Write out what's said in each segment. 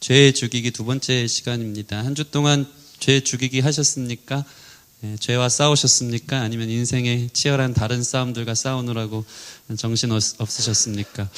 죄 죽이기 두 번째 시간입니다. 한 주 동안 죄 죽이기 하셨습니까? 죄와 싸우셨습니까? 아니면 인생의 치열한 다른 싸움들과 싸우느라고 정신 없으셨습니까?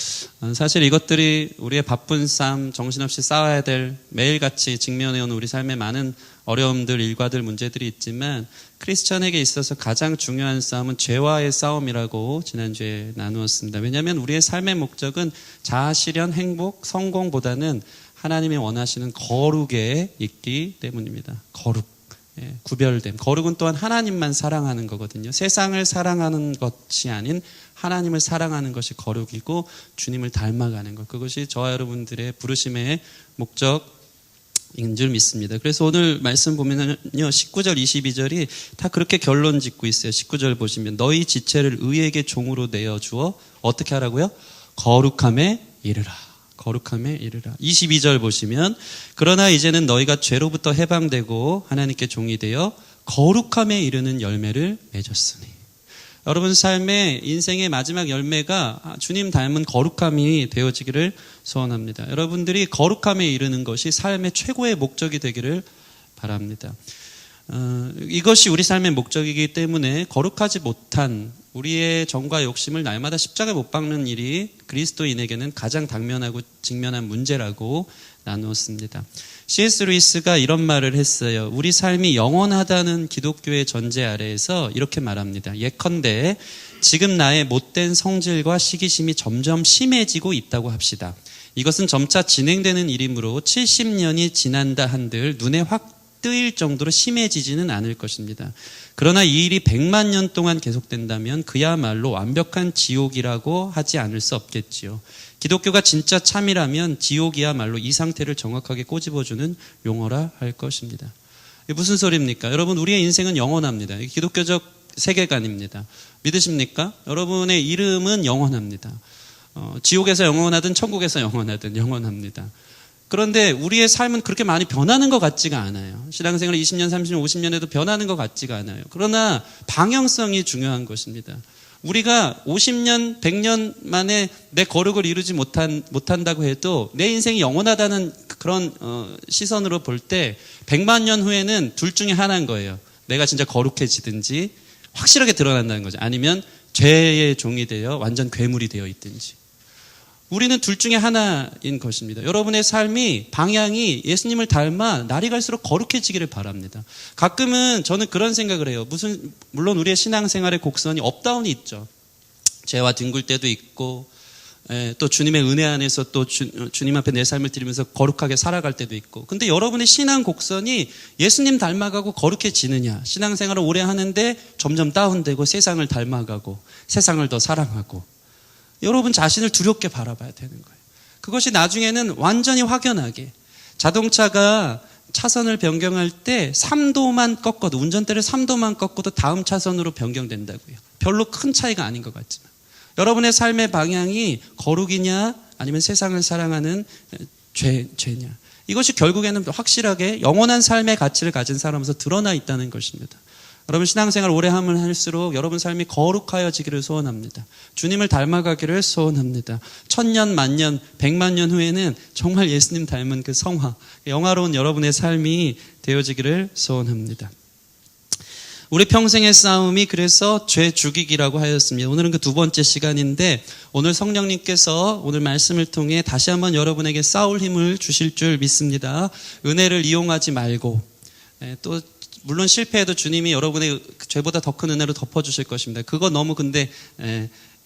사실 이것들이 우리의 바쁜 삶, 정신없이 싸워야 될 매일같이 직면해온 우리 삶의 많은 어려움들, 일과들, 문제들이 있지만 크리스천에게 있어서 가장 중요한 싸움은 죄와의 싸움이라고 지난주에 나누었습니다. 왜냐하면 우리의 삶의 목적은 자아 실현, 행복, 성공보다는 하나님이 원하시는 거룩에 있기 때문입니다. 거룩. 구별됨. 거룩은 또한 하나님만 사랑하는 거거든요. 세상을 사랑하는 것이 아닌 하나님을 사랑하는 것이 거룩이고 주님을 닮아가는 것. 그것이 저와 여러분들의 부르심의 목적인 줄 믿습니다. 그래서 오늘 말씀 보면요, 19절, 22절이 다 그렇게 결론 짓고 있어요. 19절 보시면 너희 지체를 의에게 종으로 내어주어 어떻게 하라고요? 거룩함에 이르라. 거룩함에 이르라. 22절 보시면 그러나 이제는 너희가 죄로부터 해방되고 하나님께 종이 되어 거룩함에 이르는 열매를 맺었으니. 여러분 삶의 인생의 마지막 열매가 주님 닮은 거룩함이 되어지기를 소원합니다. 여러분들이 거룩함에 이르는 것이 삶의 최고의 목적이 되기를 바랍니다. 이것이 우리 삶의 목적이기 때문에 거룩하지 못한 우리의 정과 욕심을 날마다 십자가에 못 박는 일이 그리스도인에게는 가장 당면하고 직면한 문제라고 나누었습니다. C.S. 루이스가 이런 말을 했어요. 우리 삶이 영원하다는 기독교의 전제 아래에서 이렇게 말합니다. 예컨대 지금 나의 못된 성질과 시기심이 점점 심해지고 있다고 합시다. 이것은 점차 진행되는 일이므로 70년이 지난다 한들 눈에 확 뜨일 정도로 심해지지는 않을 것입니다. 그러나 이 일이 100만 년 동안 계속된다면 그야말로 완벽한 지옥이라고 하지 않을 수 없겠지요. 기독교가 진짜 참이라면 지옥이야말로 이 상태를 정확하게 꼬집어주는 용어라 할 것입니다. 이게 무슨 소리입니까? 여러분, 우리의 인생은 영원합니다. 기독교적 세계관입니다. 믿으십니까? 여러분의 이름은 영원합니다. 지옥에서 영원하든 천국에서 영원하든 영원합니다. 그런데 우리의 삶은 그렇게 많이 변하는 것 같지가 않아요. 신앙생활 20년, 30년, 50년에도 변하는 것 같지가 않아요. 그러나 방향성이 중요한 것입니다. 우리가 50년, 100년 만에 내 거룩을 이루지 못한다고 해도 내 인생이 영원하다는 그런 시선으로 볼 때 100만 년 후에는 둘 중에 하나인 거예요. 내가 진짜 거룩해지든지 확실하게 드러난다는 거죠. 아니면 죄의 종이 되어 완전 괴물이 되어 있든지. 우리는 둘 중에 하나인 것입니다. 여러분의 삶이 방향이 예수님을 닮아 날이 갈수록 거룩해지기를 바랍니다. 가끔은 저는 그런 생각을 해요. 물론 우리의 신앙생활의 곡선이 업다운이 있죠. 죄와 뒹굴 때도 있고 또 주님의 은혜 안에서 또 주님 앞에 내 삶을 드리면서 거룩하게 살아갈 때도 있고. 근데 여러분의 신앙 곡선이 예수님 닮아가고 거룩해지느냐, 신앙생활을 오래 하는데 점점 다운되고 세상을 닮아가고 세상을 더 사랑하고, 여러분 자신을 두렵게 바라봐야 되는 거예요. 그것이 나중에는 완전히 확연하게, 자동차가 차선을 변경할 때 3도만 꺾어도, 운전대를 3도만 꺾어도 다음 차선으로 변경된다고요. 별로 큰 차이가 아닌 것 같지만 여러분의 삶의 방향이 거룩이냐 아니면 세상을 사랑하는 죄냐, 이것이 결국에는 확실하게 영원한 삶의 가치를 가진 사람으로서 드러나 있다는 것입니다. 여러분 신앙생활 오래 하면 할수록 여러분 삶이 거룩하여지기를 소원합니다. 주님을 닮아가기를 소원합니다. 1000년, 만년, 100만 년 후에는 정말 예수님 닮은 그 성화, 영화로운 여러분의 삶이 되어지기를 소원합니다. 우리 평생의 싸움이 그래서 죄 죽이기라고 하였습니다. 오늘은 그 두 번째 시간인데 오늘 성령님께서 오늘 말씀을 통해 다시 한번 여러분에게 싸울 힘을 주실 줄 믿습니다. 은혜를 이용하지 말고, 또 물론 실패해도 주님이 여러분의 죄보다 더 큰 은혜로 덮어주실 것입니다. 그거 너무 근데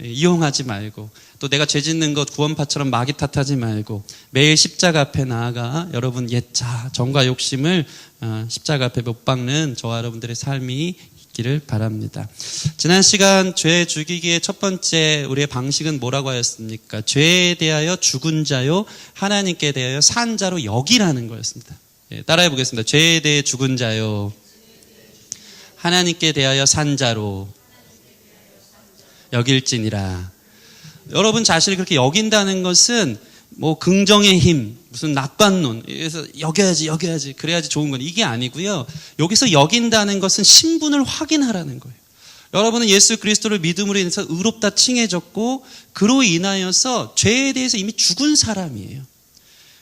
이용하지 말고, 또 내가 죄 짓는 것 구원파처럼 마귀 탓하지 말고 매일 십자가 앞에 나아가 여러분 옛자 정과 욕심을 십자가 앞에 못 박는 저와 여러분들의 삶이 있기를 바랍니다. 지난 시간 죄 죽이기의 첫 번째 우리의 방식은 뭐라고 하였습니까? 죄에 대하여 죽은 자요 하나님께 대하여 산 자로 여기라는 거였습니다. 따라해 보겠습니다. 죄에 대해 죽은 자요 하나님께 대하여 산 자로 여길지니라. 여러분 자신을 그렇게 여긴다는 것은 뭐 긍정의 힘, 무슨 낙관론, 그래서 여겨야지 그래야지 좋은 건 이게 아니고요. 여기서 여긴다는 것은 신분을 확인하라는 거예요. 여러분은 예수 그리스도를 믿음으로 인해서 의롭다 칭해졌고 그로 인하여서 죄에 대해서 이미 죽은 사람이에요.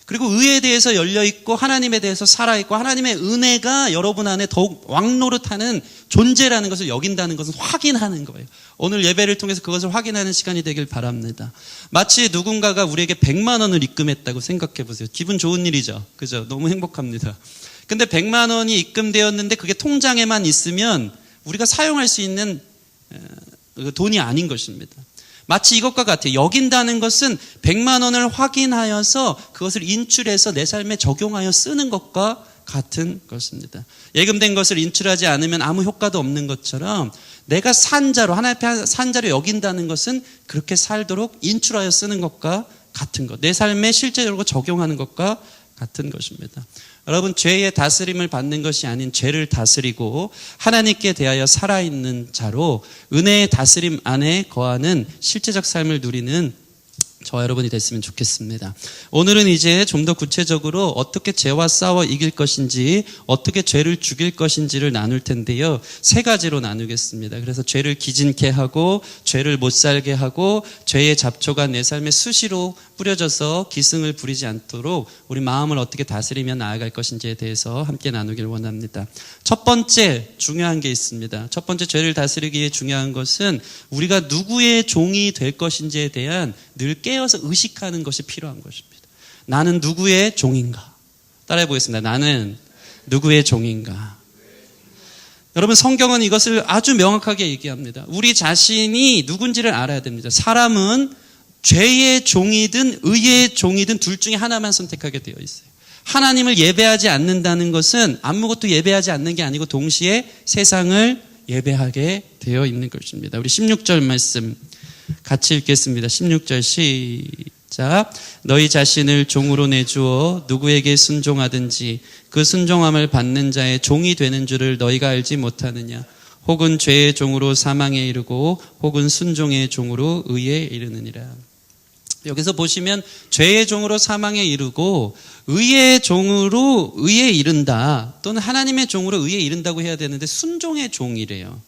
그리고 의에 대해서 열려있고 하나님에 대해서 살아있고 하나님의 은혜가 여러분 안에 더욱 왕노릇하는 존재라는 것을 여긴다는 것은 확인하는 거예요. 오늘 예배를 통해서 그것을 확인하는 시간이 되길 바랍니다. 마치 누군가가 우리에게 100만 원을 입금했다고 생각해 보세요. 기분 좋은 일이죠. 그죠? 너무 행복합니다. 근데 100만 원이 입금되었는데 그게 통장에만 있으면 우리가 사용할 수 있는 돈이 아닌 것입니다. 마치 이것과 같아요. 여긴다는 것은 100만 원을 확인하여서 그것을 인출해서 내 삶에 적용하여 쓰는 것과 같은 것입니다. 예금된 것을 인출하지 않으면 아무 효과도 없는 것처럼 내가 산자로, 하나님 앞에 산자로 여긴다는 것은 그렇게 살도록 인출하여 쓰는 것과 같은 것. 내 삶에 실제적으로 적용하는 것과 같은 것입니다. 여러분, 죄의 다스림을 받는 것이 아닌 죄를 다스리고 하나님께 대하여 살아있는 자로 은혜의 다스림 안에 거하는 실제적 삶을 누리는 저와 여러분이 됐으면 좋겠습니다. 오늘은 이제 좀 더 구체적으로 어떻게 죄와 싸워 이길 것인지, 어떻게 죄를 죽일 것인지를 나눌 텐데요. 3가지로 나누겠습니다. 그래서 죄를 기진케 하고, 죄를 못 살게 하고, 죄의 잡초가 내 삶에 수시로 뿌려져서 기승을 부리지 않도록 우리 마음을 어떻게 다스리며 나아갈 것인지에 대해서 함께 나누길 원합니다. 첫 번째 중요한 게 있습니다. 첫 번째 죄를 다스리기 위해 중요한 것은 우리가 누구의 종이 될 것인지에 대한 늘 깨어서 의식하는 것이 필요한 것입니다. 나는 누구의 종인가? 따라해 보겠습니다. 나는 누구의 종인가? 여러분, 성경은 이것을 아주 명확하게 얘기합니다. 우리 자신이 누군지를 알아야 됩니다. 사람은 죄의 종이든 의의 종이든 둘 중에 하나만 선택하게 되어 있어요. 하나님을 예배하지 않는다는 것은 아무것도 예배하지 않는 게 아니고 동시에 세상을 예배하게 되어 있는 것입니다. 우리 16절 말씀 같이 읽겠습니다. 16절 시작. 너희 자신을 종으로 내주어 누구에게 순종하든지 그 순종함을 받는 자의 종이 되는 줄을 너희가 알지 못하느냐. 혹은 죄의 종으로 사망에 이르고 혹은 순종의 종으로 의에 이르느니라. 여기서 보시면 죄의 종으로 사망에 이르고 의의 종으로 의에 이른다, 또는 하나님의 종으로 의에 이른다고 해야 되는데 순종의 종이래요.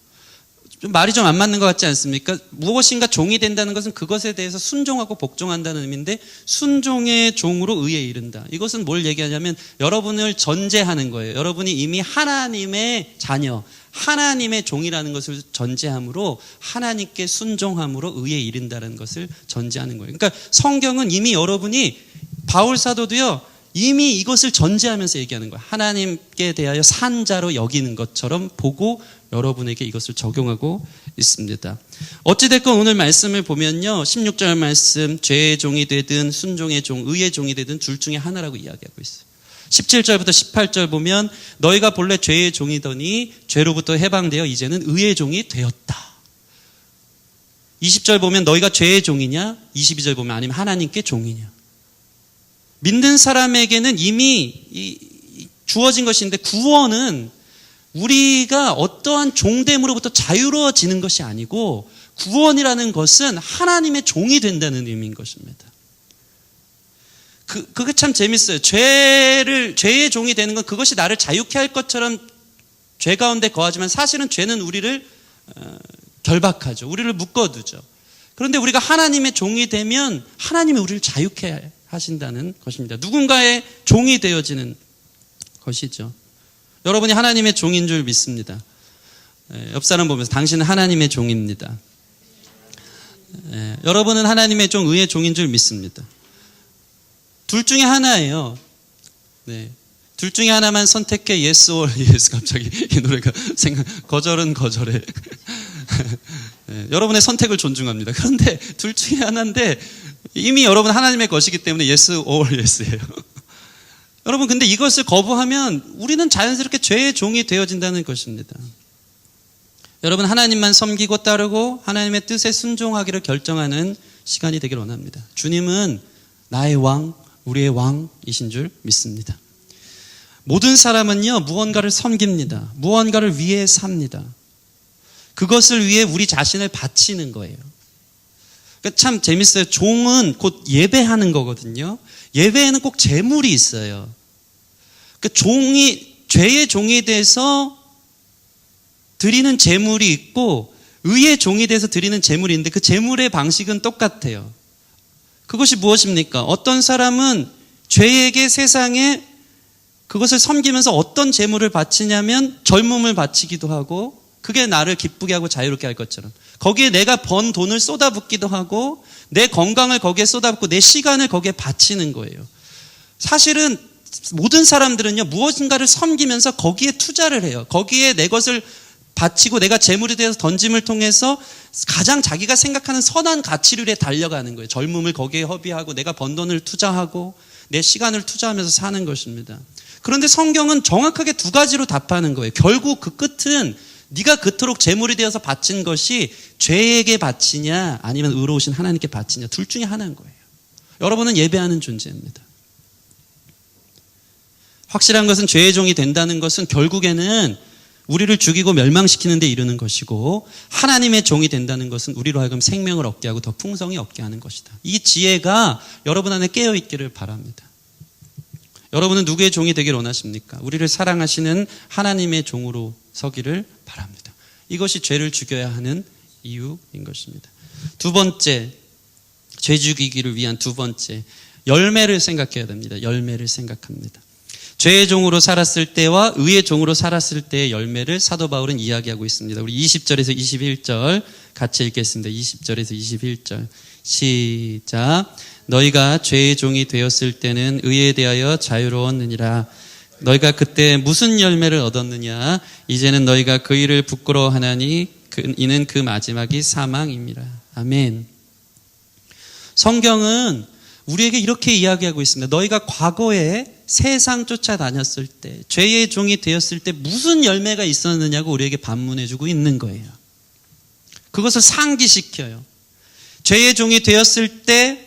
좀 말이 좀 안 맞는 것 같지 않습니까? 무엇인가 종이 된다는 것은 그것에 대해서 순종하고 복종한다는 의미인데 순종의 종으로 의에 이른다. 이것은 뭘 얘기하냐면 여러분을 전제하는 거예요. 여러분이 이미 하나님의 자녀, 하나님의 종이라는 것을 전제함으로 하나님께 순종함으로 의에 이른다는 것을 전제하는 거예요. 그러니까 성경은 이미 여러분이, 바울 사도도요, 이미 이것을 전제하면서 얘기하는 거예요. 하나님께 대하여 산 자로 여기는 것처럼 보고 여러분에게 이것을 적용하고 있습니다. 어찌됐건 오늘 말씀을 보면요, 16절 말씀, 죄의 종이 되든 순종의 종, 의의 종이 되든 둘 중에 하나라고 이야기하고 있어요. 17절부터 18절 보면 너희가 본래 죄의 종이더니 죄로부터 해방되어 이제는 의의 종이 되었다. 20절 보면 너희가 죄의 종이냐, 22절 보면 아니면 하나님께 종이냐. 믿는 사람에게는 이미 주어진 것인데, 구원은 우리가 어떠한 종됨으로부터 자유로워지는 것이 아니고 구원이라는 것은 하나님의 종이 된다는 의미인 것입니다. 그게 참 재밌어요. 죄의 종이 되는 건 그것이 나를 자유케 할 것처럼 죄 가운데 거하지만 사실은 죄는 우리를 결박하죠. 우리를 묶어두죠. 그런데 우리가 하나님의 종이 되면 하나님이 우리를 자유케 하신다는 것입니다. 누군가의 종이 되어지는 것이죠. 여러분이 하나님의 종인 줄 믿습니다. 옆 사람 보면서 당신은 하나님의 종입니다. 여러분은 하나님의 종, 의의 종인 줄 믿습니다. 둘 중에 하나예요. 네. 둘 중에 하나만 선택해. yes or yes. 갑자기 이 노래가 거절은 거절해. 네. 여러분의 선택을 존중합니다. 그런데 둘 중에 하나인데 이미 여러분 하나님의 것이기 때문에 yes or yes예요. 여러분, 근데 이것을 거부하면 우리는 자연스럽게 죄의 종이 되어진다는 것입니다. 여러분, 하나님만 섬기고 따르고 하나님의 뜻에 순종하기를 결정하는 시간이 되길 원합니다. 주님은 나의 왕, 우리의 왕이신 줄 믿습니다. 모든 사람은요, 무언가를 섬깁니다. 무언가를 위해 삽니다. 그것을 위해 우리 자신을 바치는 거예요. 그러니까 참 재밌어요. 종은 곧 예배하는 거거든요. 예배에는 꼭 제물이 있어요. 그러니까 죄의 종이 돼서 드리는 제물이 있고 의의 종이 돼서 드리는 제물이 있는데 그 제물의 방식은 똑같아요. 그것이 무엇입니까? 어떤 사람은 죄에게 세상에 그것을 섬기면서 어떤 재물을 바치냐면 젊음을 바치기도 하고 그게 나를 기쁘게 하고 자유롭게 할 것처럼 거기에 내가 번 돈을 쏟아붓기도 하고 내 건강을 거기에 쏟아붓고 내 시간을 거기에 바치는 거예요. 사실은 모든 사람들은요, 무엇인가를 섬기면서 거기에 투자를 해요. 거기에 내 것을 바치고 내가 재물이 되어서 던짐을 통해서 가장 자기가 생각하는 선한 가치를 해 달려가는 거예요. 젊음을 거기에 허비하고 내가 번 돈을 투자하고 내 시간을 투자하면서 사는 것입니다. 그런데 성경은 정확하게 두 가지로 답하는 거예요. 결국 그 끝은 네가 그토록 재물이 되어서 바친 것이 죄에게 바치냐 아니면 의로우신 하나님께 바치냐 둘 중에 하나인 거예요. 여러분은 예배하는 존재입니다. 확실한 것은 죄의 종이 된다는 것은 결국에는 우리를 죽이고 멸망시키는 데 이르는 것이고 하나님의 종이 된다는 것은 우리로 하여금 생명을 얻게 하고 더 풍성히 얻게 하는 것이다. 이 지혜가 여러분 안에 깨어있기를 바랍니다. 여러분은 누구의 종이 되기를 원하십니까? 우리를 사랑하시는 하나님의 종으로 서기를 바랍니다. 이것이 죄를 죽여야 하는 이유인 것입니다. 두 번째, 죄 죽이기를 위한 두 번째, 열매를 생각해야 됩니다. 열매를 생각합니다. 죄의 종으로 살았을 때와 의의 종으로 살았을 때의 열매를 사도 바울은 이야기하고 있습니다. 우리 20절에서 21절 같이 읽겠습니다. 20절에서 21절 시작. 너희가 죄의 종이 되었을 때는 의에 대하여 자유로웠느니라. 너희가 그때 무슨 열매를 얻었느냐? 이제는 너희가 그 일을 부끄러워하나니 이는 그 마지막이 사망임이라. 아멘. 성경은 우리에게 이렇게 이야기하고 있습니다. 너희가 과거에 세상 쫓아다녔을 때, 죄의 종이 되었을 때 무슨 열매가 있었느냐고 우리에게 반문해주고 있는 거예요. 그것을 상기시켜요. 죄의 종이 되었을 때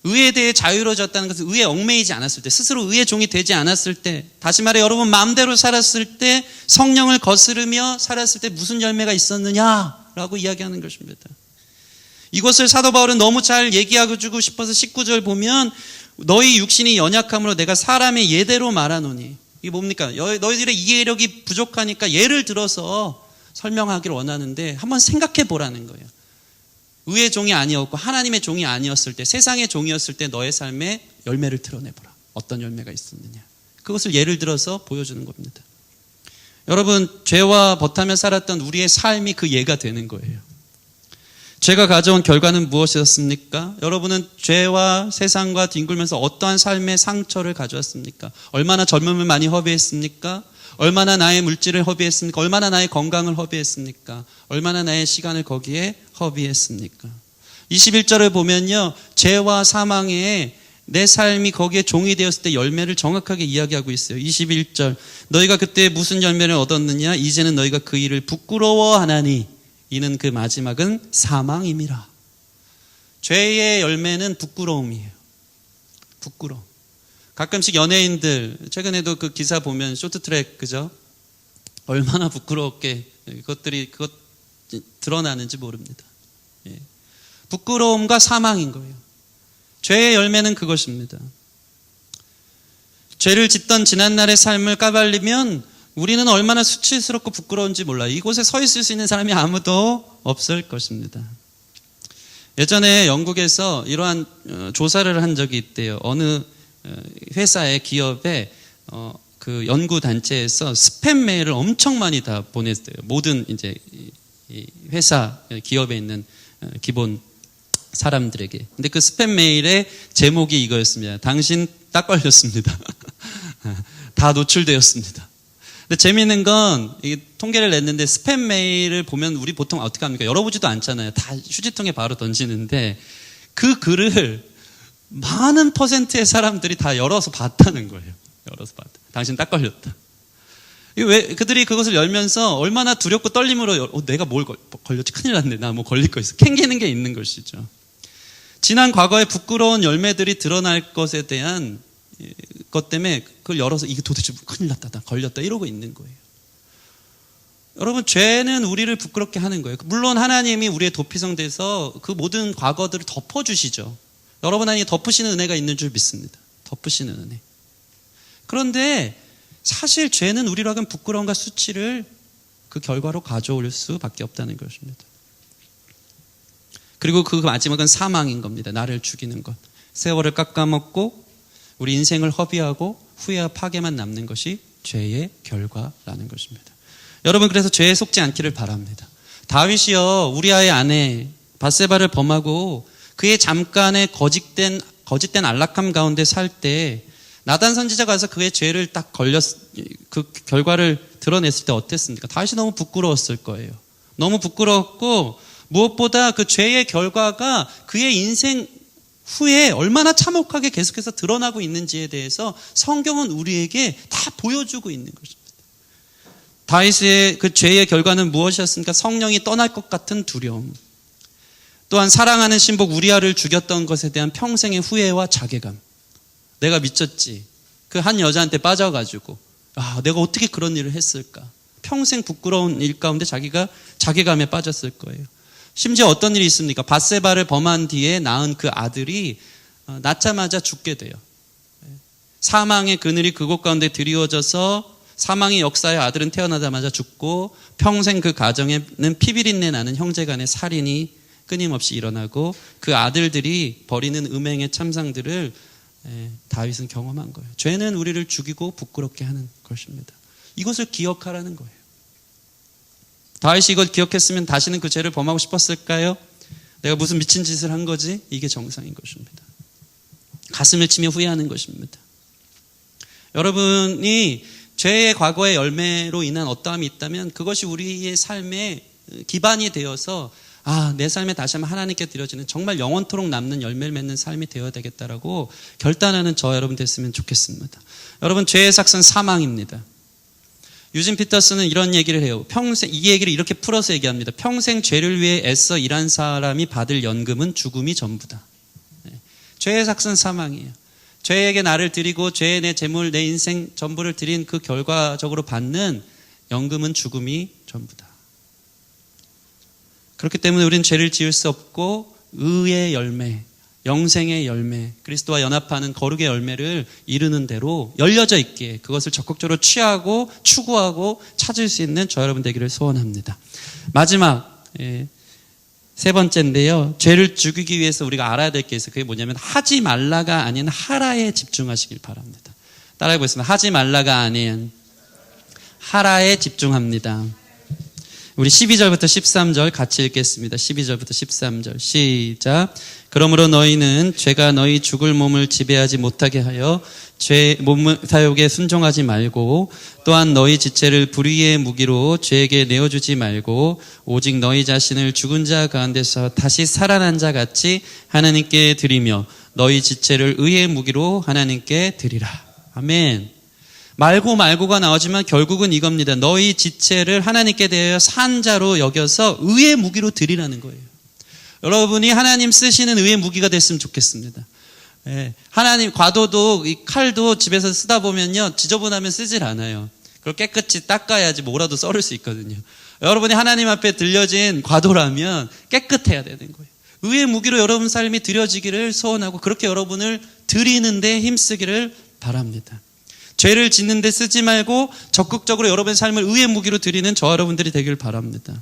의에 대해 자유로워졌다는 것은 의에 얽매이지 않았을 때, 스스로 의의 종이 되지 않았을 때, 다시 말해 여러분 마음대로 살았을 때, 성령을 거스르며 살았을 때 무슨 열매가 있었느냐라고 이야기하는 것입니다. 이것을 사도 바울은 너무 잘 얘기하고 주고 싶어서 19절 보면 너희 육신이 연약함으로 내가 사람의 예대로 말하노니, 이게 뭡니까? 너희들의 이해력이 부족하니까 예를 들어서 설명하기를 원하는데 한번 생각해 보라는 거예요. 의의 종이 아니었고 하나님의 종이 아니었을 때, 세상의 종이었을 때 너의 삶에 열매를 드러내보라. 어떤 열매가 있었느냐. 그것을 예를 들어서 보여주는 겁니다. 여러분, 죄와 버타며 살았던 우리의 삶이 그 예가 되는 거예요. 죄가 가져온 결과는 무엇이었습니까? 여러분은 죄와 세상과 뒹굴면서 어떠한 삶의 상처를 가져왔습니까? 얼마나 젊음을 많이 허비했습니까? 얼마나 나의 물질을 허비했습니까? 얼마나 나의 건강을 허비했습니까? 얼마나 나의 시간을 거기에 허비했습니까? 21절을 보면요, 죄와 사망에 내 삶이 거기에 종이 되었을 때 열매를 정확하게 이야기하고 있어요. 21절, 너희가 그때 무슨 열매를 얻었느냐? 이제는 너희가 그 일을 부끄러워하나니 이는 그 마지막은 사망임이라. 죄의 열매는 부끄러움이에요. 부끄러움. 가끔씩 연예인들, 최근에도 그 기사 보면 쇼트트랙, 그죠? 얼마나 부끄럽게 그것 드러나는지 모릅니다. 예. 부끄러움과 사망인 거예요. 죄의 열매는 그것입니다. 죄를 짓던 지난날의 삶을 까발리면 우리는 얼마나 수치스럽고 부끄러운지 몰라요. 이곳에 서 있을 수 있는 사람이 아무도 없을 것입니다. 예전에 영국에서 이러한 조사를 한 적이 있대요. 어느 회사의 기업에 그 연구 단체에서 스팸 메일을 엄청 많이 다 보냈어요. 모든 이제 이 회사 기업에 있는 기본 사람들에게. 근데 그 스팸 메일의 제목이 이거였습니다. 당신 딱 걸렸습니다. 다 노출되었습니다. 근데 재미있는 건 이게 통계를 냈는데 스팸 메일을 보면 우리 보통 어떻게 합니까? 열어보지도 않잖아요. 다 휴지통에 바로 던지는데 그 글을 많은 퍼센트의 사람들이 다 열어서 봤다는 거예요. 열어서 봤다. 당신 딱 걸렸다. 왜 그들이 그것을 열면서 얼마나 두렵고 떨림으로 내가 뭘 걸렸지? 큰일 났네. 나 뭐 걸릴 거 있어. 캥기는 게 있는 것이죠. 지난 과거의 부끄러운 열매들이 드러날 것에 대한 것 때문에 그걸 열어서 이게 도대체 큰일 났다. 나 걸렸다. 이러고 있는 거예요. 여러분, 죄는 우리를 부끄럽게 하는 거예요. 물론 하나님이 우리의 도피성 돼서 그 모든 과거들을 덮어주시죠. 여러분 안에 덮으시는 은혜가 있는 줄 믿습니다. 덮으시는 은혜. 그런데 사실 죄는 우리로 하여금 부끄러움과 수치를 그 결과로 가져올 수밖에 없다는 것입니다. 그리고 그 마지막은 사망인 겁니다. 나를 죽이는 것. 세월을 깎아먹고 우리 인생을 허비하고 후회와 파괴만 남는 것이 죄의 결과라는 것입니다. 여러분, 그래서 죄에 속지 않기를 바랍니다. 다윗이요, 우리아의 아내 밧세바를 범하고 그의 잠깐의 거짓된 안락함 가운데 살 때 나단 선지자가 와서 그의 죄를 딱 그 결과를 드러냈을 때 어땠습니까? 다윗이 너무 부끄러웠을 거예요. 너무 부끄러웠고, 무엇보다 그 죄의 결과가 그의 인생 후에 얼마나 참혹하게 계속해서 드러나고 있는지에 대해서 성경은 우리에게 다 보여주고 있는 것입니다. 다윗의 그 죄의 결과는 무엇이었습니까? 성령이 떠날 것 같은 두려움. 또한 사랑하는 신복 우리아를 죽였던 것에 대한 평생의 후회와 자괴감. 내가 미쳤지. 그 한 여자한테 빠져가지고 내가 어떻게 그런 일을 했을까. 평생 부끄러운 일 가운데 자기가 자괴감에 빠졌을 거예요. 심지어 어떤 일이 있습니까? 밧세바를 범한 뒤에 낳은 그 아들이 낳자마자 죽게 돼요. 사망의 그늘이 그곳 가운데 드리워져서 사망의 역사에 아들은 태어나자마자 죽고, 평생 그 가정에는 피비린내 나는 형제간의 살인이 끊임없이 일어나고, 그 아들들이 벌이는 음행의 참상들을 다윗은 경험한 거예요. 죄는 우리를 죽이고 부끄럽게 하는 것입니다. 이것을 기억하라는 거예요. 다윗이 이걸 기억했으면 다시는 그 죄를 범하고 싶었을까요? 내가 무슨 미친 짓을 한 거지? 이게 정상인 것입니다. 가슴을 치며 후회하는 것입니다. 여러분이 죄의 과거의 열매로 인한 어떠함이 있다면 그것이 우리의 삶의 기반이 되어서 내 삶에 다시 한번 하나님께 드려지는 정말 영원토록 남는 열매를 맺는 삶이 되어야 되겠다라고 결단하는 저 여러분 됐으면 좋겠습니다. 여러분, 죄의 삭은 사망입니다. 유진 피터스는 이런 얘기를 해요. 평생 이 얘기를 이렇게 풀어서 얘기합니다. 평생 죄를 위해 애써 일한 사람이 받을 연금은 죽음이 전부다. 죄의 삭은 사망이에요. 죄에게 나를 드리고 죄에 내 재물, 내 인생 전부를 드린 그 결과적으로 받는 연금은 죽음이 전부다. 그렇기 때문에 우리는 죄를 지을 수 없고 의의 열매, 영생의 열매, 그리스도와 연합하는 거룩의 열매를 이루는 대로 열려져 있기에 그것을 적극적으로 취하고 추구하고 찾을 수 있는 저 여러분 되기를 소원합니다. 마지막 세 번째인데요. 죄를 죽이기 위해서 우리가 알아야 될 게 있어요. 그게 뭐냐면 하지 말라가 아닌 하라에 집중하시길 바랍니다. 따라해 보겠습니다. 하지 말라가 아닌 하라에 집중합니다. 우리 12절부터 13절 같이 읽겠습니다. 12절부터 13절 시작. 그러므로 너희는 죄가 너희 죽을 몸을 지배하지 못하게 하여 죄 몸 사욕에 순종하지 말고, 또한 너희 지체를 불의의 무기로 죄에게 내어주지 말고, 오직 너희 자신을 죽은 자 가운데서 다시 살아난 자 같이 하나님께 드리며 너희 지체를 의의 무기로 하나님께 드리라. 아멘. 말고가 나오지만 결국은 이겁니다. 너희 지체를 하나님께 대하여 산 자로 여겨서 의의 무기로 드리라는 거예요. 여러분이 하나님 쓰시는 의의 무기가 됐으면 좋겠습니다. 하나님 과도도 이 칼도 집에서 쓰다 보면요, 지저분하면 쓰질 않아요. 그걸 깨끗이 닦아야지 뭐라도 썰을 수 있거든요. 여러분이 하나님 앞에 들려진 과도라면 깨끗해야 되는 거예요. 의의 무기로 여러분 삶이 드려지기를 소원하고, 그렇게 여러분을 드리는데 힘쓰기를 바랍니다. 죄를 짓는 데 쓰지 말고 적극적으로 여러분의 삶을 의의 무기로 드리는 저 여러분들이 되길 바랍니다.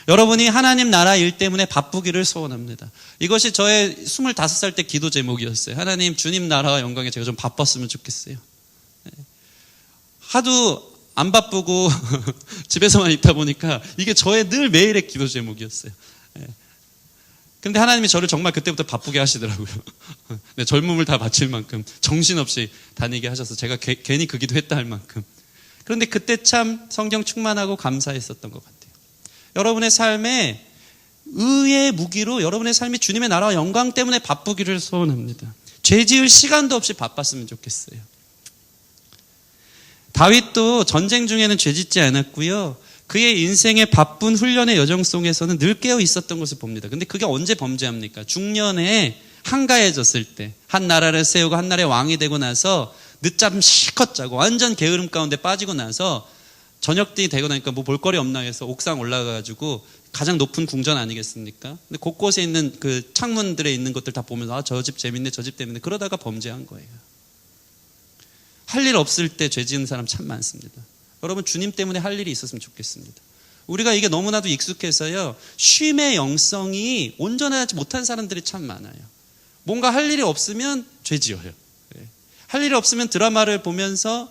여러분이 하나님 나라 일 때문에 바쁘기를 소원합니다. 이것이 저의 25살 때 기도 제목이었어요. 하나님, 주님 나라와 영광에 제가 좀 바빴으면 좋겠어요. 하도 안 바쁘고 집에서만 있다 보니까 이게 저의 늘 매일의 기도 제목이었어요. 근데 하나님이 저를 정말 그때부터 바쁘게 하시더라고요. 네, 젊음을 다 바칠 만큼 정신없이 다니게 하셔서 제가 괜히 그 기도했다 할 만큼. 그런데 그때 참 성경 충만하고 감사했었던 것 같아요. 여러분의 삶에 의의 무기로 여러분의 삶이 주님의 나라와 영광 때문에 바쁘기를 소원합니다. 죄 지을 시간도 없이 바빴으면 좋겠어요. 다윗도 전쟁 중에는 죄 짓지 않았고요. 그의 인생의 바쁜 훈련의 여정 속에서는 늘 깨어 있었던 것을 봅니다. 근데 그게 언제 범죄합니까? 중년에 한가해졌을 때, 한 나라를 세우고 한 나라의 왕이 되고 나서 늦잠 실컷 자고 완전 게으름 가운데 빠지고 나서 저녁이 되고 나니까 뭐 볼거리 없나 해서 옥상 올라가가지고 가장 높은 궁전 아니겠습니까? 근데 곳곳에 있는 그 창문들에 있는 것들 다 보면서 저 집 재밌네, 저 집 재밌네, 그러다가 범죄한 거예요. 할 일 없을 때 죄 지은 사람 참 많습니다. 여러분, 주님 때문에 할 일이 있었으면 좋겠습니다. 우리가 이게 너무나도 익숙해서요, 쉼의 영성이 온전하지 못한 사람들이 참 많아요. 뭔가 할 일이 없으면 죄 지어요. 할 일이 없으면 드라마를 보면서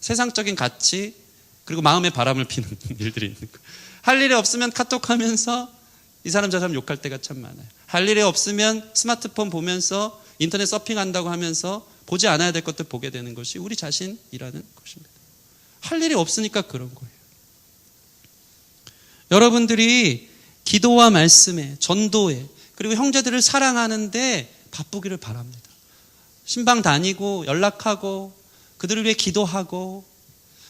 세상적인 가치 그리고 마음의 바람을 피는 일들이 있는 거예요. 할 일이 없으면 카톡하면서 이 사람 저 사람 욕할 때가 참 많아요. 할 일이 없으면 스마트폰 보면서 인터넷 서핑한다고 하면서 보지 않아야 될 것들 보게 되는 것이 우리 자신이라는 것입니다. 할 일이 없으니까 그런 거예요. 여러분들이 기도와 말씀에, 전도에, 그리고 형제들을 사랑하는데 바쁘기를 바랍니다. 신방 다니고 연락하고 그들을 위해 기도하고.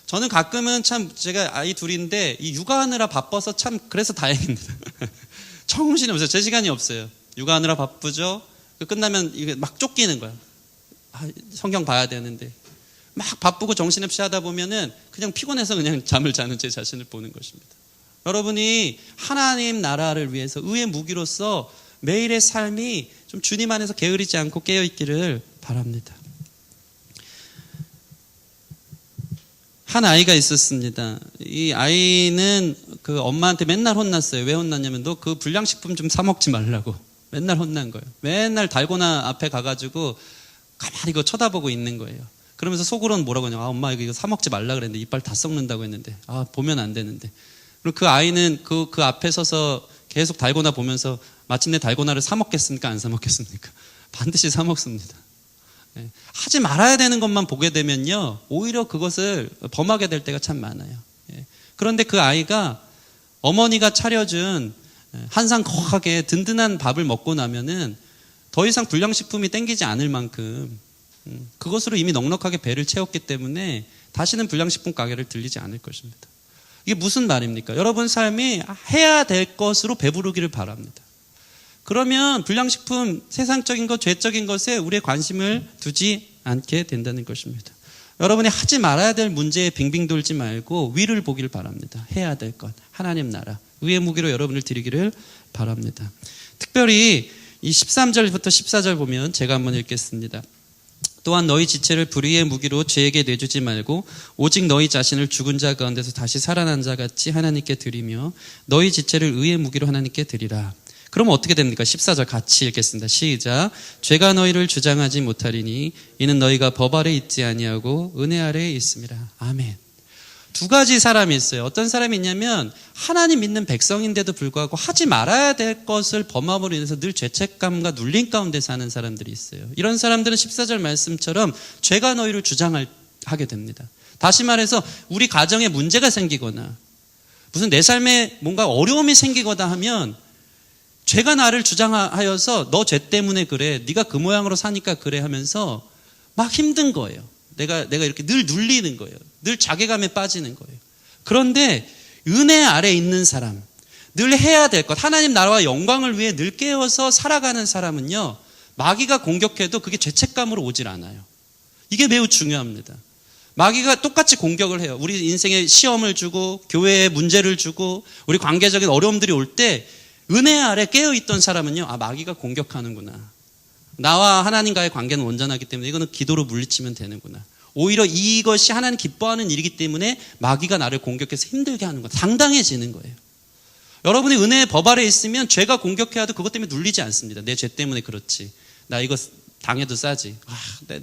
저는 가끔은 참 제가 아이 둘인데 이 육아하느라 바빠서 참 그래서 다행입니다. 정신이 없어요. 제 시간이 없어요. 육아하느라 바쁘죠. 끝나면 이게 막 쫓기는 거야. 성경 봐야 되는데 막 바쁘고 정신없이 하다 보면은 그냥 피곤해서 그냥 잠을 자는 제 자신을 보는 것입니다. 여러분이 하나님 나라를 위해서 의의 무기로서 매일의 삶이 좀 주님 안에서 게으르지 않고 깨어있기를 바랍니다. 한 아이가 있었습니다. 이 아이는 그 엄마한테 맨날 혼났어요. 왜 혼났냐면 너 그 불량식품 좀 사 먹지 말라고 맨날 혼난 거예요. 맨날 달고나 앞에 가가지고 가만히 이거 쳐다보고 있는 거예요. 그러면서 속으로는 뭐라고 하냐면 엄마 이거 사 먹지 말라 그랬는데 이빨 다 썩는다고 했는데 보면 안 되는데. 그리고 그 아이는 그 앞에 서서 계속 달고나 보면서 마침내 달고나를 사 먹겠습니까? 안 사 먹겠습니까? 반드시 사 먹습니다. 하지 말아야 되는 것만 보게 되면요 오히려 그것을 범하게 될 때가 참 많아요. 그런데 그 아이가 어머니가 차려준 한상 거하게 든든한 밥을 먹고 나면은 더 이상 불량식품이 땡기지 않을 만큼 그것으로 이미 넉넉하게 배를 채웠기 때문에 다시는 불량식품 가게를 들리지 않을 것입니다. 이게 무슨 말입니까? 여러분 삶이 해야 될 것으로 배부르기를 바랍니다. 그러면 불량식품, 세상적인 것, 죄적인 것에 우리의 관심을 두지 않게 된다는 것입니다. 여러분이 하지 말아야 될 문제에 빙빙 돌지 말고 위를 보기를 바랍니다. 해야 될 것, 하나님 나라, 의의 무기로 여러분을 드리기를 바랍니다. 특별히 이 13절부터 14절 보면 제가 한번 읽겠습니다. 또한 너희 지체를 불의의 무기로 죄에게 내주지 말고 오직 너희 자신을 죽은 자 가운데서 다시 살아난 자 같이 하나님께 드리며 너희 지체를 의의 무기로 하나님께 드리라. 그러면 어떻게 됩니까? 14절 같이 읽겠습니다. 시작. 죄가 너희를 주장하지 못하리니 이는 너희가 법 아래 있지 아니하고 은혜 아래에 있음이라. 아멘. 두 가지 사람이 있어요. 어떤 사람이 있냐면 하나님 믿는 백성인데도 불구하고 하지 말아야 될 것을 범함으로 인해서 늘 죄책감과 눌림 가운데 사는 사람들이 있어요. 이런 사람들은 14절 말씀처럼 죄가 너희를 주장하게 됩니다. 다시 말해서 우리 가정에 문제가 생기거나 무슨 내 삶에 뭔가 어려움이 생기거나 하면 죄가 나를 주장하여서 너 죄 때문에 그래, 네가 그 모양으로 사니까 그래 하면서 막 힘든 거예요. 내가 이렇게 늘 눌리는 거예요. 늘 자괴감에 빠지는 거예요. 그런데 은혜 아래 있는 사람, 늘 해야 될 것, 하나님 나라와 영광을 위해 늘 깨어서 살아가는 사람은요 마귀가 공격해도 그게 죄책감으로 오질 않아요. 이게 매우 중요합니다. 마귀가 똑같이 공격을 해요. 우리 인생에 시험을 주고 교회에 문제를 주고 우리 관계적인 어려움들이 올 때 은혜 아래 깨어있던 사람은요 마귀가 공격하는구나, 나와 하나님과의 관계는 온전하기 때문에 이거는 기도로 물리치면 되는구나, 오히려 이것이 하나님 기뻐하는 일이기 때문에 마귀가 나를 공격해서 힘들게 하는 거예요. 당당해지는 거예요. 여러분이 은혜의 법 아래 있으면 죄가 공격해도 그것 때문에 눌리지 않습니다. 내 죄 때문에 그렇지, 나 이거 당해도 싸지,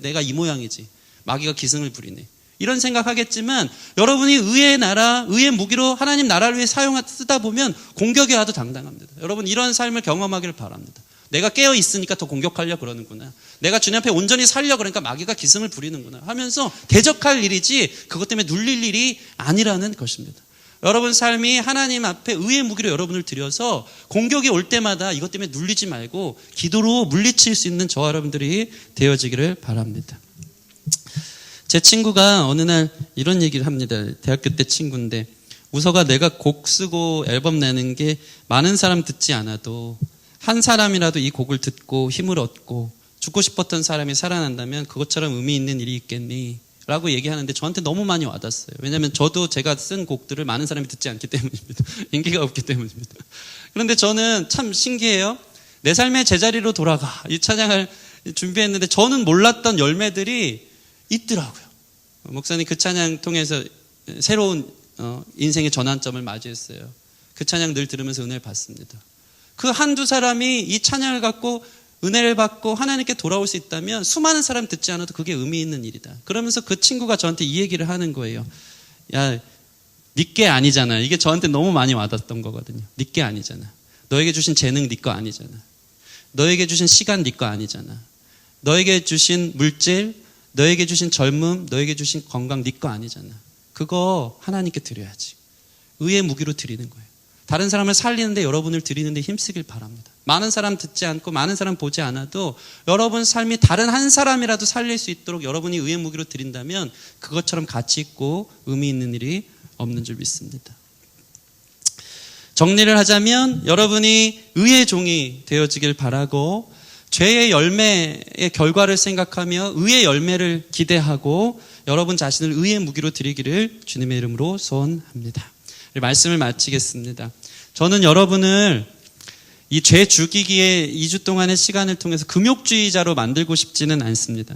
내가 이 모양이지, 마귀가 기승을 부리네, 이런 생각하겠지만 여러분이 의의 나라, 의의 무기로 하나님 나라를 위해 쓰다 보면 공격에 와도 당당합니다. 여러분 이런 삶을 경험하기를 바랍니다. 내가 깨어 있으니까 더 공격하려고 그러는구나, 내가 주님 앞에 온전히 살려고 그러니까 마귀가 기승을 부리는구나 하면서 대적할 일이지 그것 때문에 눌릴 일이 아니라는 것입니다. 여러분 삶이 하나님 앞에 의의 무기로 여러분을 들여서 공격이 올 때마다 이것 때문에 눌리지 말고 기도로 물리칠 수 있는 저와 여러분들이 되어지기를 바랍니다. 제 친구가 어느 날 이런 얘기를 합니다. 대학교 때 친구인데, 우서가 내가 곡 쓰고 앨범 내는 게 많은 사람 듣지 않아도 한 사람이라도 이 곡을 듣고 힘을 얻고 죽고 싶었던 사람이 살아난다면 그것처럼 의미 있는 일이 있겠니? 라고 얘기하는데 저한테 너무 많이 와닿았어요. 왜냐하면 저도 제가 쓴 곡들을 많은 사람이 듣지 않기 때문입니다. 인기가 없기 때문입니다. 그런데 저는 참 신기해요. 내 삶의 제자리로 돌아가, 이 찬양을 준비했는데 저는 몰랐던 열매들이 있더라고요. 목사님 그 찬양 통해서 새로운 인생의 전환점을 맞이했어요. 그 찬양 늘 들으면서 은혜를 받습니다. 그 한두 사람이 이 찬양을 갖고 은혜를 받고 하나님께 돌아올 수 있다면 수많은 사람 듣지 않아도 그게 의미 있는 일이다. 그러면서 그 친구가 저한테 이 얘기를 하는 거예요. 야, 니께 아니잖아. 이게 저한테 너무 많이 와닿았던 거거든요. 니께 아니잖아. 너에게 주신 재능 니거 아니잖아. 너에게 주신 시간 니거 아니잖아. 너에게 주신 물질, 너에게 주신 젊음, 너에게 주신 건강 니거 아니잖아. 그거 하나님께 드려야지. 의의 무기로 드리는 거예요. 다른 사람을 살리는데 여러분을 드리는데 힘쓰길 바랍니다. 많은 사람 듣지 않고 많은 사람 보지 않아도 여러분 삶이 다른 한 사람이라도 살릴 수 있도록 여러분이 의의 무기로 드린다면 그것처럼 가치 있고 의미 있는 일이 없는 줄 믿습니다. 정리를 하자면 여러분이 의의 종이 되어지길 바라고 죄의 열매의 결과를 생각하며 의의 열매를 기대하고 여러분 자신을 의의 무기로 드리기를 주님의 이름으로 소원합니다. 말씀을 마치겠습니다. 저는 여러분을 이 죄 죽이기의 2주 동안의 시간을 통해서 금욕주의자로 만들고 싶지는 않습니다.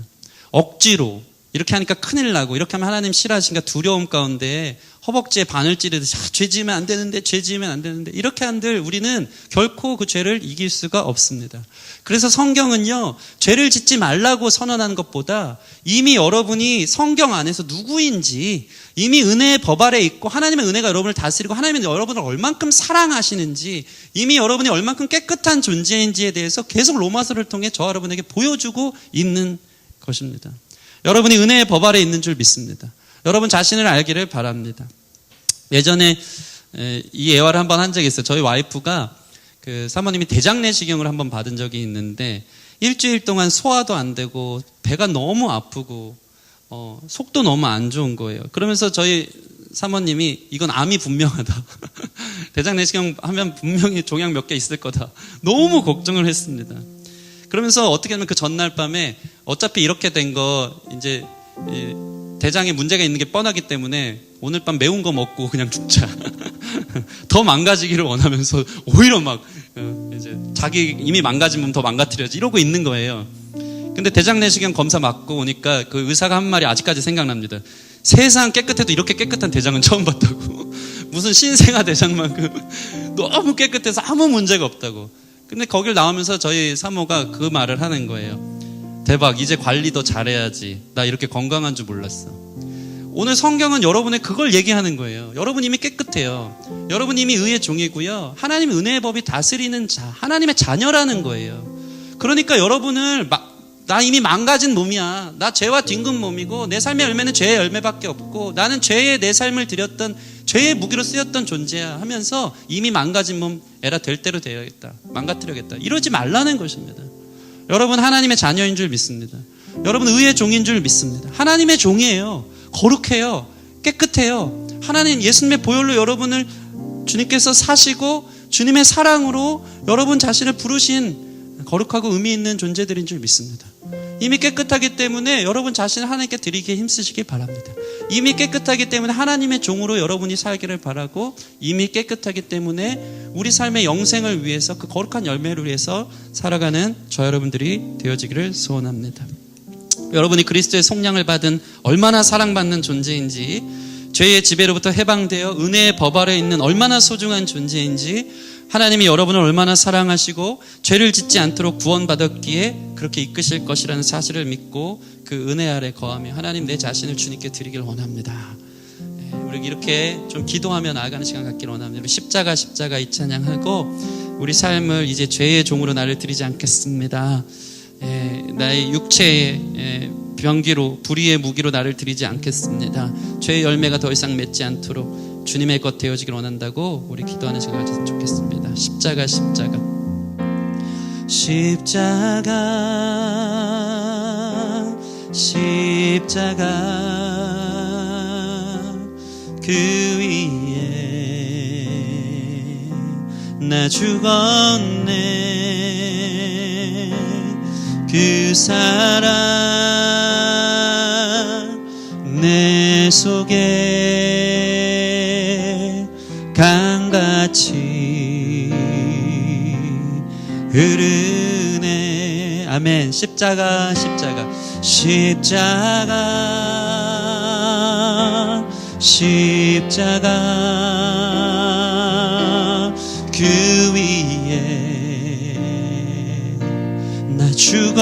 억지로 이렇게 하니까 큰일 나고 이렇게 하면 하나님 싫어하시니까 두려움 가운데 허벅지에 바늘 찌르듯이 죄 지으면 안 되는데 죄 지으면 안 되는데 이렇게 한들 우리는 결코 그 죄를 이길 수가 없습니다. 그래서 성경은요, 죄를 짓지 말라고 선언하는 것보다 이미 여러분이 성경 안에서 누구인지 이미 은혜의 법 아래 있고 하나님의 은혜가 여러분을 다스리고 하나님은 여러분을 얼만큼 사랑하시는지 이미 여러분이 얼만큼 깨끗한 존재인지에 대해서 계속 로마서를 통해 저와 여러분에게 보여주고 있는 것입니다. 여러분이 은혜의 법 아래 있는 줄 믿습니다. 여러분 자신을 알기를 바랍니다. 예전에 이 예화를 한번 한 적이 있어요. 저희 와이프가 그 사모님이 대장내시경을 한번 받은 적이 있는데 일주일 동안 소화도 안 되고 배가 너무 아프고 속도 너무 안 좋은 거예요. 그러면서 저희 사모님이 이건 암이 분명하다. 대장내시경 하면 분명히 종양 몇 개 있을 거다. 너무 걱정을 했습니다. 그러면서 어떻게 하면 그 전날 밤에 어차피 이렇게 된 거 이제 대장에 문제가 있는 게 뻔하기 때문에 오늘 밤 매운 거 먹고 그냥 죽자. 더 망가지기를 원하면서 오히려 막 이제 자기 이미 망가진 몸 더 망가뜨려야지 이러고 있는 거예요. 근데 대장내시경 검사 맞고 오니까 그 의사가 한 말이 아직까지 생각납니다. 세상 깨끗해도 이렇게 깨끗한 대장은 처음 봤다고. 무슨 신생아 대장만큼 너무 깨끗해서 아무 문제가 없다고. 근데 거길 나오면서 저희 사모가 그 말을 하는 거예요. 대박, 이제 관리 더 잘해야지. 나 이렇게 건강한 줄 몰랐어. 오늘 성경은 여러분의 그걸 얘기하는 거예요. 여러분 이미 깨끗해요. 여러분 이미 의의 종이고요. 하나님 은혜의 법이 다스리는 자, 하나님의 자녀라는 거예요. 그러니까 여러분을 나 이미 망가진 몸이야. 나 죄와 뒹군 몸이고 내 삶의 열매는 죄의 열매밖에 없고 나는 죄에 내 삶을 드렸던 죄의 무기로 쓰였던 존재야 하면서 이미 망가진 몸 에라 될 대로 되어야겠다. 망가뜨려야겠다. 이러지 말라는 것입니다. 여러분 하나님의 자녀인 줄 믿습니다. 여러분 의의 종인 줄 믿습니다. 하나님의 종이에요. 거룩해요. 깨끗해요. 하나님 예수님의 보혈로 여러분을 주님께서 사시고 주님의 사랑으로 여러분 자신을 부르신 거룩하고 의미 있는 존재들인 줄 믿습니다. 이미 깨끗하기 때문에 여러분 자신을 하나님께 드리기에 힘쓰시기 바랍니다. 이미 깨끗하기 때문에 하나님의 종으로 여러분이 살기를 바라고 이미 깨끗하기 때문에 우리 삶의 영생을 위해서 그 거룩한 열매를 위해서 살아가는 저 여러분들이 되어지기를 소원합니다. 여러분이 그리스도의 속량을 받은 얼마나 사랑받는 존재인지 죄의 지배로부터 해방되어 은혜의 법 아래 있는 얼마나 소중한 존재인지 하나님이 여러분을 얼마나 사랑하시고 죄를 짓지 않도록 구원받았기에 그렇게 이끄실 것이라는 사실을 믿고 그 은혜 아래 거하며 하나님 내 자신을 주님께 드리길 원합니다. 우리 이렇게 좀 기도하며 나아가는 시간 갖기를 원합니다. 십자가 이 찬양하고 우리 삶을 이제 죄의 종으로 나를 드리지 않겠습니다. 나의 육체의 병기로 불의의 무기로 나를 드리지 않겠습니다. 죄의 열매가 더 이상 맺지 않도록 주님의 것 되어지길 원한다고 우리 기도하는 시간 가졌으면 좋겠습니다. 십자가 그 위에 나 죽었네. 그 사랑 내 속에 강같이 흐르네. 아멘. 십자가 그 위에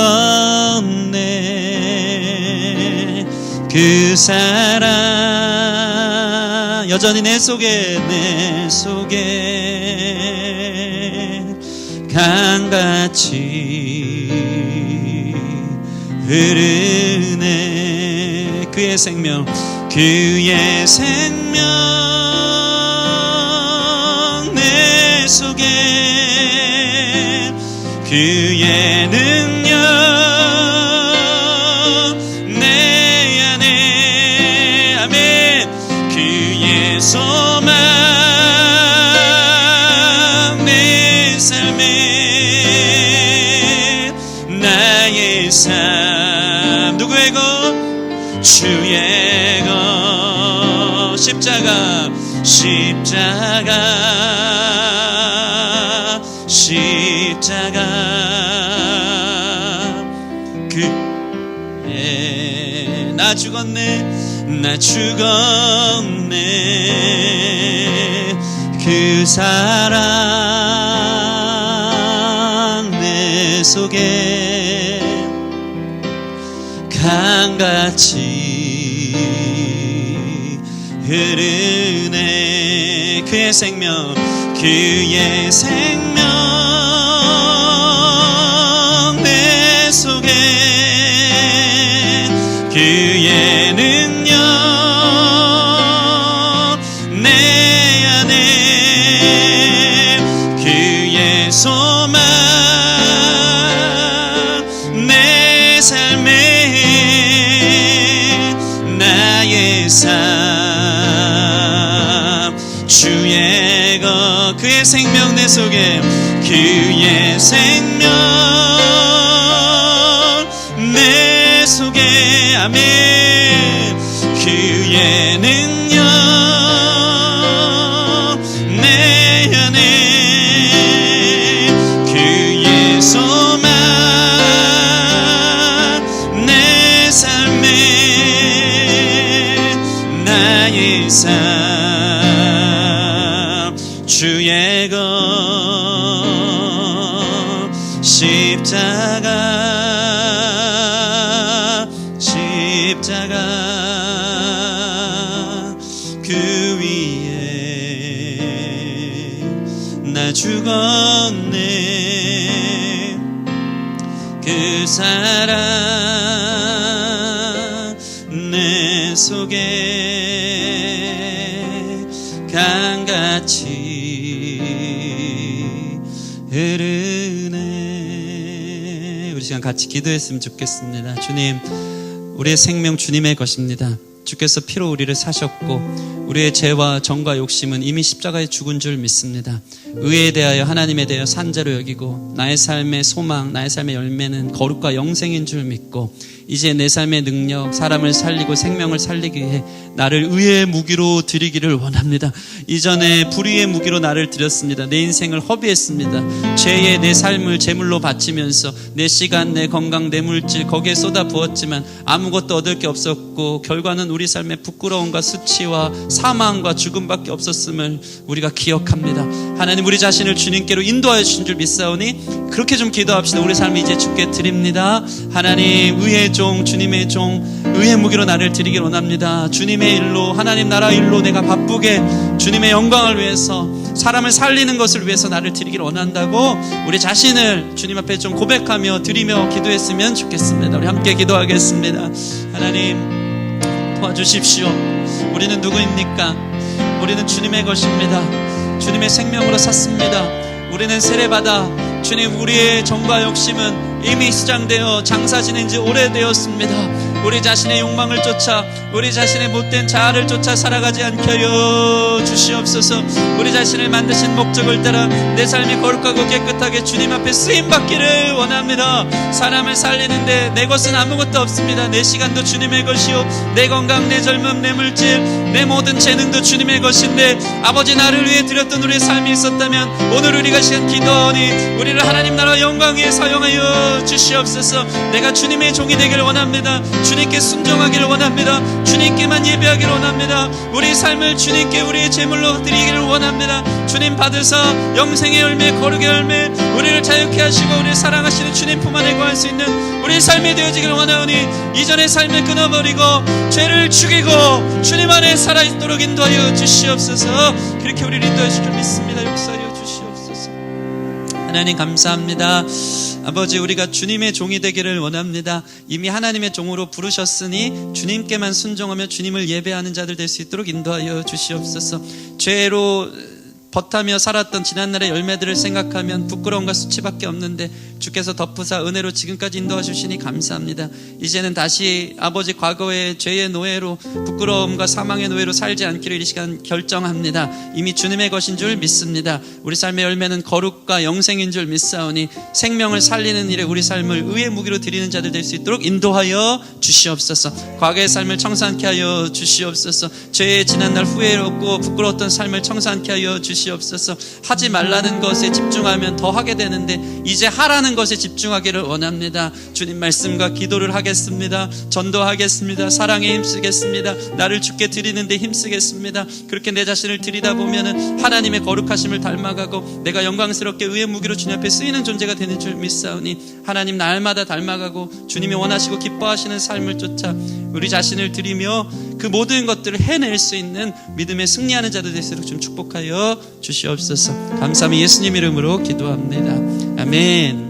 죽었네. 그 사랑 여전히 내 속에 강같이 흐르네. 그의 생명 내 속에 그의 능력 내 안에 아멘. 그의 소망 내 삶에 나의 삶 누구의 것? 주의 것. 십자가 그에 나 죽었네. 그 사랑 내 속에 강같이 흐르네. 그의 생명 내 속에 그의 능력 내 안에 그의 소망 내 삶에 나의 삶 주의 것. 그의 생명 내 속에 그의 생명 내 속에 아멘. 그의 능력 내 안에 그의 소망 내 삶에 나의 삶 주의 것. 십자가 그 위에 나 죽었네. 그 사랑 내 속에 강같이 흐르네. 우리 시간 같이 기도했으면 좋겠습니다. 주님, 우리의 생명 주님의 것입니다. 주께서 피로 우리를 사셨고 우리의 죄와 정과 욕심은 이미 십자가에 죽은 줄 믿습니다. 의에 대하여 하나님에 대하여 산자로 여기고 나의 삶의 소망, 나의 삶의 열매는 거룩과 영생인 줄 믿고 이제 내 삶의 능력, 사람을 살리고 생명을 살리기 위해 나를 의의 무기로 드리기를 원합니다. 이전에 불의의 무기로 나를 드렸습니다. 내 인생을 허비했습니다. 죄에 내 삶을 제물로 바치면서 내 시간, 내 건강, 내 물질 거기에 쏟아 부었지만 아무것도 얻을 게 없었고 결과는 우리 삶에 부끄러움과 수치와 사망과 죽음밖에 없었음을 우리가 기억합니다. 하나님, 우리 자신을 주님께로 인도하여 주신 줄 믿사오니 그렇게 좀 기도합시다. 우리 삶을 이제 주께 드립니다. 하나님, 의의 종, 주님의 종, 의의 무기로 나를 드리길 원합니다. 주님의 일로, 하나님 나라 일로 내가 바쁘게 주님의 영광을 위해서, 사람을 살리는 것을 위해서 나를 드리길 원한다고 우리 자신을 주님 앞에 좀 고백하며 드리며 기도했으면 좋겠습니다. 우리 함께 기도하겠습니다. 하나님, 도와주십시오. 우리는 누구입니까? 우리는 주님의 것입니다. 주님의 생명으로 샀습니다. 우리는 세례받아 주님, 우리의 정과 욕심은 이미 수장되어 장사 지낸 지 오래되었습니다. 우리 자신의 욕망을 쫓아, 우리 자신의 못된 자아를 쫓아 살아가지 않게 하여 주시옵소서. 우리 자신을 만드신 목적을 따라 내 삶이 거룩하고 깨끗하게 주님 앞에 쓰임받기를 원합니다. 사람을 살리는데 내 것은 아무것도 없습니다. 내 시간도 주님의 것이요, 내 건강, 내 젊음, 내 물질, 내 모든 재능도 주님의 것인데 아버지, 나를 위해 드렸던 우리의 삶이 있었다면 오늘 우리가 시간 기도하니 우리를 하나님 나라 영광 위에 사용하여 주시옵소서. 내가 주님의 종이 되기를 원합니다. 주님께 순종하기를 원합니다. 주님께만 예배하기를 원합니다. 우리 삶을 주님께 우리의 제물로 드리기를 원합니다. 주님 받으사 영생의 열매, 거룩의 열매, 우리를 자유케 하시고 우리를 사랑하시는 주님 품 안에 거할 수 있는 우리 삶이 되어지기를 원하오니, 이전의 삶을 끊어버리고 죄를 죽이고 주님 안에 살아있도록 인도하여 주시옵소서. 그렇게 우리를 인도하실 줄 믿습니다. 역사하여 주시옵소서. 하나님 감사합니다. 아버지, 우리가 주님의 종이 되기를 원합니다. 이미 하나님의 종으로 부르셨으니 주님께만 순종하며 주님을 예배하는 자들 될 수 있도록 인도하여 주시옵소서. 죄로 버타며 살았던 지난날의 열매들을 생각하면 부끄러움과 수치밖에 없는데 주께서 덮으사 은혜로 지금까지 인도하 주시니 감사합니다. 이제는 다시 아버지 과거의 죄의 노예로, 부끄러움과 사망의 노예로 살지 않기를 이 시간 결정합니다. 이미 주님의 것인 줄 믿습니다. 우리 삶의 열매는 거룩과 영생인 줄 믿사오니 생명을 살리는 일에 우리 삶을 의의 무기로 드리는 자들 될 수 있도록 인도하여 주시옵소서. 과거의 삶을 청산케 하여 주시옵소서. 죄의 지난날 후회롭고 부끄러웠던 삶을 청산케 하여 주시옵소서. 하지 말라는 것에 집중하면 더 하게 되는데 이제 하라는 것에 집중하기를 원합니다. 주님 말씀과 기도를 하겠습니다. 전도하겠습니다. 사랑에 힘쓰겠습니다. 나를 주께 드리는데 힘쓰겠습니다. 그렇게 내 자신을 드리다 보면은 하나님의 거룩하심을 닮아가고 내가 영광스럽게 의의 무기로 주님 앞에 쓰이는 존재가 되는 줄 믿사오니, 하나님 날마다 닮아가고 주님이 원하시고 기뻐하시는 삶을 쫓아 우리 자신을 드리며 그 모든 것들을 해낼 수 있는 믿음의 승리하는 자들 되시도록 좀 축복하여 주시옵소서. 감사함이 예수님 이름으로 기도합니다. 아멘.